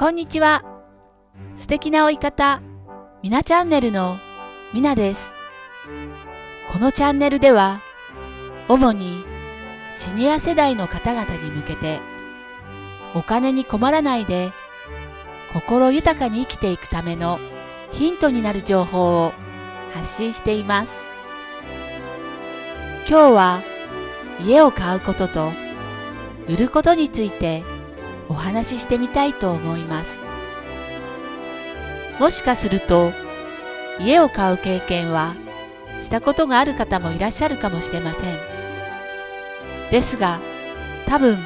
こんにちは。素敵な追い方、みなチャンネルのみなです。このチャンネルでは、主にシニア世代の方々に向けて、お金に困らないで心豊かに生きていくためのヒントになる情報を発信しています。今日は家を買うことと売ることについてお話ししてみたいと思います。もしかすると家を買う経験はしたことがある方もいらっしゃるかもしれません。ですが、多分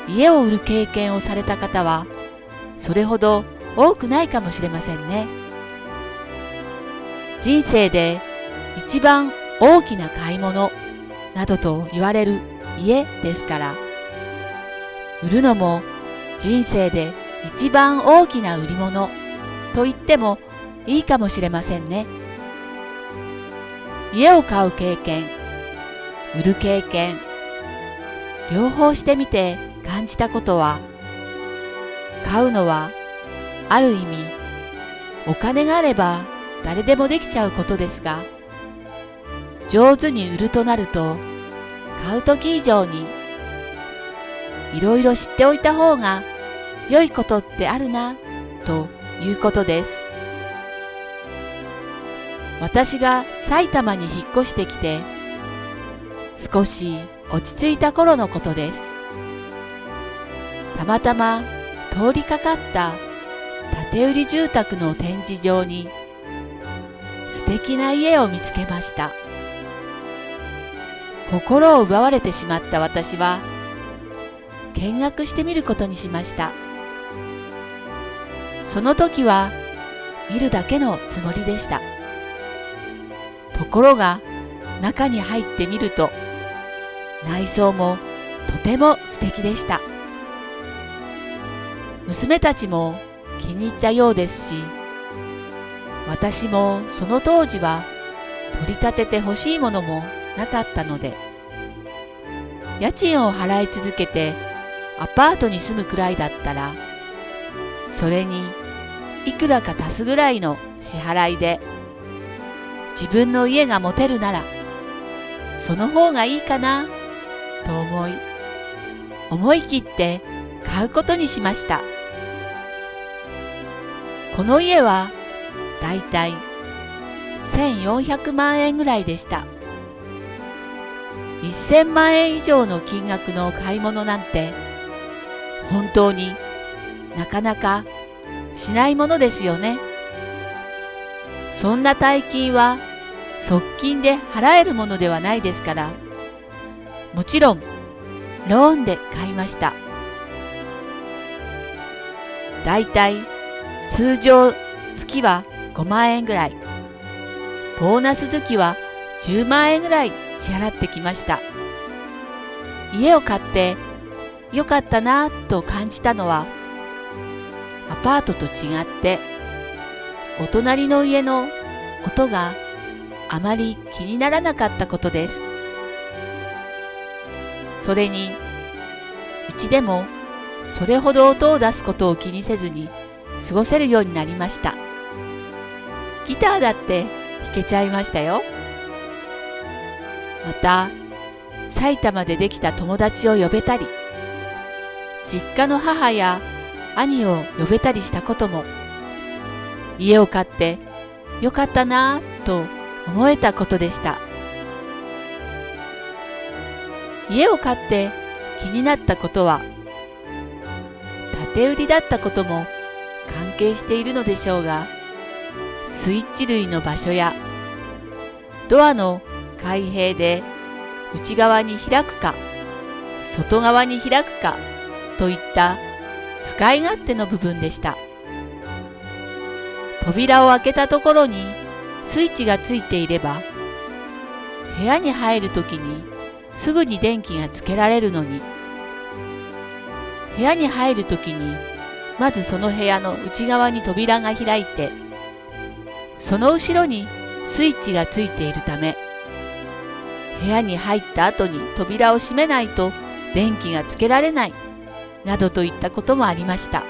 家を売る経験をされた方はそれほど多くないかもしれませんね。人生で一番大きな買い物などと言われる家ですから、売るのも人生で一番大きな売り物と言ってもいいかもしれませんね。家を買う経験、売る経験、両方してみて感じたことは、買うのはある意味お金があれば誰でもできちゃうことですが、上手に売るとなると買う時以上にいろいろ知っておいた方が良いことってあるなということです。私が埼玉に引っ越してきて少し落ち着いた頃のことです。たまたま通りかかった建売り住宅の展示場に素敵な家を見つけました。心を奪われてしまった私は見学してみることにしました。その時は見るだけのつもりでした。ところが中に入ってみると内装もとても素敵でした。娘たちも気に入ったようですし、私もその当時は取り立てて欲しいものもなかったので、家賃を払い続けてアパートに住むくらいだったら、それにいくらか足すぐらいの支払いで自分の家が持てるならその方がいいかなと思い切って買うことにしました。この家はだいたい1400万円ぐらいでした。1000万円以上の金額の買い物なんて本当になかなかしないものですよね。そんな大金は即金で払えるものではないですから、もちろんローンで買いました。だいたい通常月は5万円ぐらい、ボーナス月は10万円ぐらい支払ってきました。家を買ってよかったなぁと感じたのは、アパートと違ってお隣の家の音があまり気にならなかったことです。それにうちでもそれほど音を出すことを気にせずに過ごせるようになりました。ギターだって弾けちゃいましたよ。また埼玉でできた友達を呼べたり、実家の母や兄を呼べたりしたことも、家を買ってよかったなぁと思えたことでした。家を買って気になったことは、建売りだったことも関係しているのでしょうが、スイッチ類の場所やドアの開閉で内側に開くか外側に開くかといった使い勝手の部分でした。扉を開けたところにスイッチがついていれば、部屋に入るときにすぐに電気がつけられるのに、部屋に入るときにまずその部屋の内側に扉が開いて、その後ろにスイッチがついているため、部屋に入った後に扉を閉めないと電気がつけられないなどといったこともありました。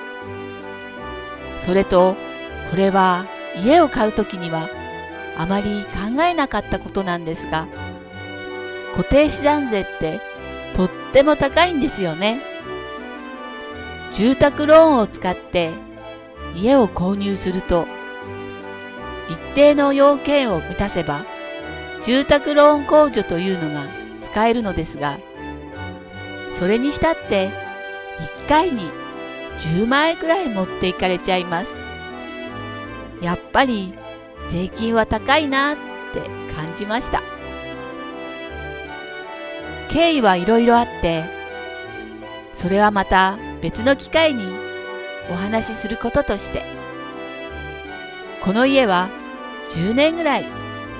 それと、これは家を買うときにはあまり考えなかったことなんですが、固定資産税ってとっても高いんですよね。住宅ローンを使って家を購入すると、一定の要件を満たせば住宅ローン控除というのが使えるのですが、それにしたって1回に10万円くらい持っていかれちゃいます。やっぱり税金は高いなって感じました。経緯はいろいろあって、それはまた別の機会にお話しすることとして、この家は10年ぐらい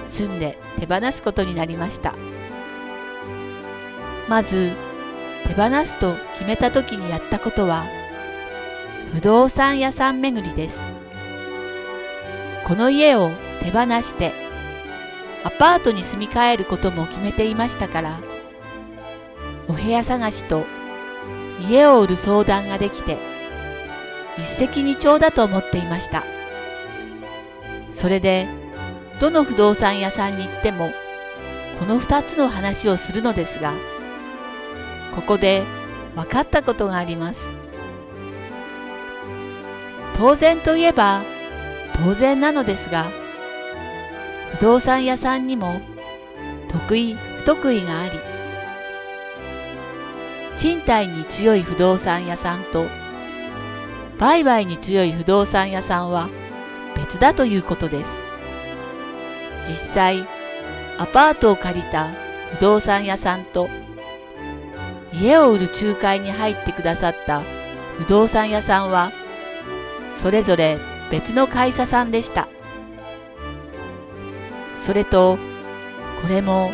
住んで手放すことになりました。まず手放すと決めた時にやったことは、不動産屋さん巡りです。この家を手放してアパートに住み替えることも決めていましたから、お部屋探しと家を売る相談ができて一石二鳥だと思っていました。それでどの不動産屋さんに行ってもこの2つの話をするのですが、ここで分かったことがあります。当然といえば当然なのですが、不動産屋さんにも得意不得意があり、賃貸に強い不動産屋さんと売買に強い不動産屋さんは別だということです。実際アパートを借りた不動産屋さんと家を売る仲介に入ってくださった不動産屋さんはそれぞれ別の会社さんでした。それとこれも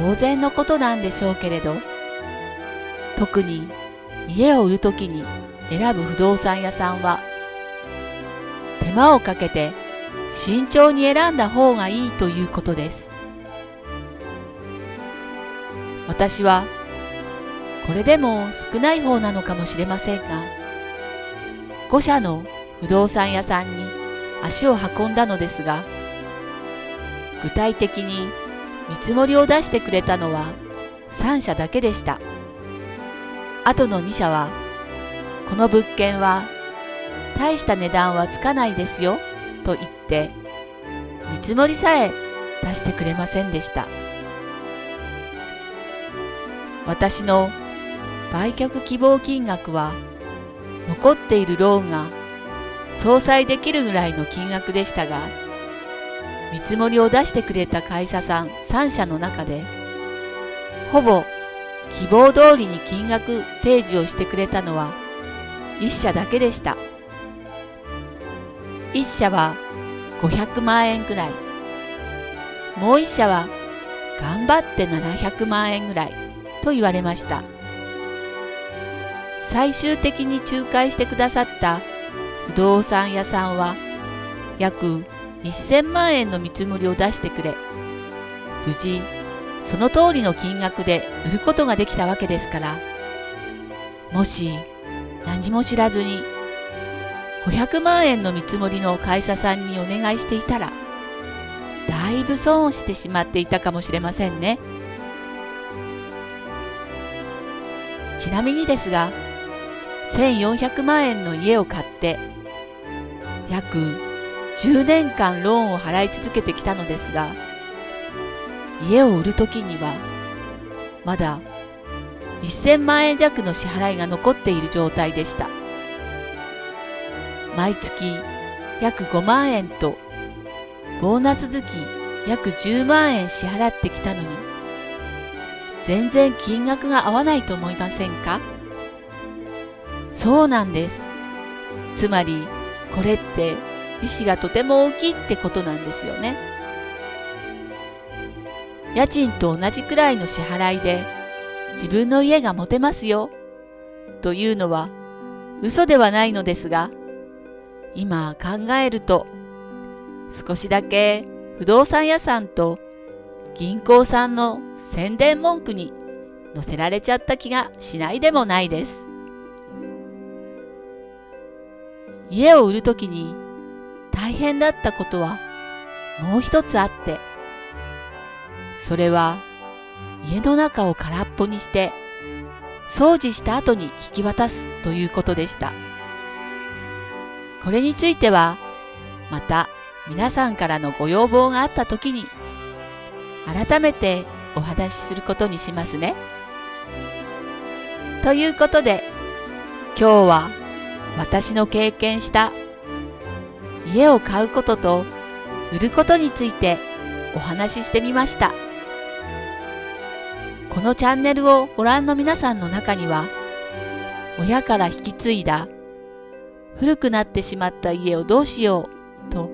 当然のことなんでしょうけれど、特に家を売るときに選ぶ不動産屋さんは手間をかけて慎重に選んだ方がいいということです。私はこれでも少ない方なのかもしれませんが、5社の不動産屋さんに足を運んだのですが、具体的に見積もりを出してくれたのは3社だけでした。あとの2社は、この物件は大した値段はつかないですよと言って見積もりさえ出してくれませんでした。私の売却希望金額は残っているローンが相殺できるぐらいの金額でしたが、見積もりを出してくれた会社さん3社の中でほぼ希望通りに金額提示をしてくれたのは1社だけでした。1社は500万円くらい、もう1社は頑張って700万円ぐらいと言われました。最終的に仲介してくださった不動産屋さんは約1000万円の見積もりを出してくれ、無事その通りの金額で売ることができたわけですから、もし何も知らずに500万円の見積もりの会社さんにお願いしていたら、だいぶ損をしてしまっていたかもしれませんね。ちなみにですが、1400万円の家を買って約10年間ローンを払い続けてきたのですが、家を売るときにはまだ1000万円弱の支払いが残っている状態でした。毎月約5万円とボーナス月約10万円支払ってきたのに、全然金額が合わないと思いませんか？そうなんです。つまりこれって利子がとても大きいってことなんですよね。家賃と同じくらいの支払いで自分の家が持てますよというのは嘘ではないのですが、今考えると少しだけ不動産屋さんと銀行さんの宣伝文句に乗せられちゃった気がしないでもないです。家を売るときに大変だったことはもう一つあって、それは家の中を空っぽにして掃除した後に引き渡すということでした。これについてはまた皆さんからのご要望があったときに改めてお話しすることにしますね。ということで今日は私の経験した家を買うことと売ることについてお話ししてみました。このチャンネルをご覧の皆さんの中には、親から引き継いだ古くなってしまった家をどうしようと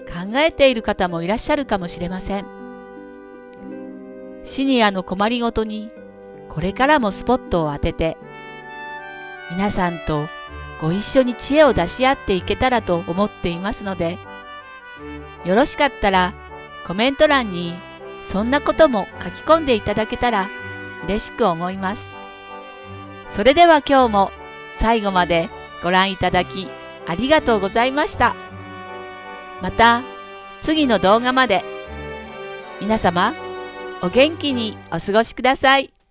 考えている方もいらっしゃるかもしれません。シニアの困りごとにこれからもスポットを当てて、皆さんとご一緒に知恵を出し合っていけたらと思っていますので、よろしかったらコメント欄にそんなことも書き込んでいただけたら嬉しく思います。それでは今日も最後までご覧いただきありがとうございました。また次の動画まで皆様お元気にお過ごしください。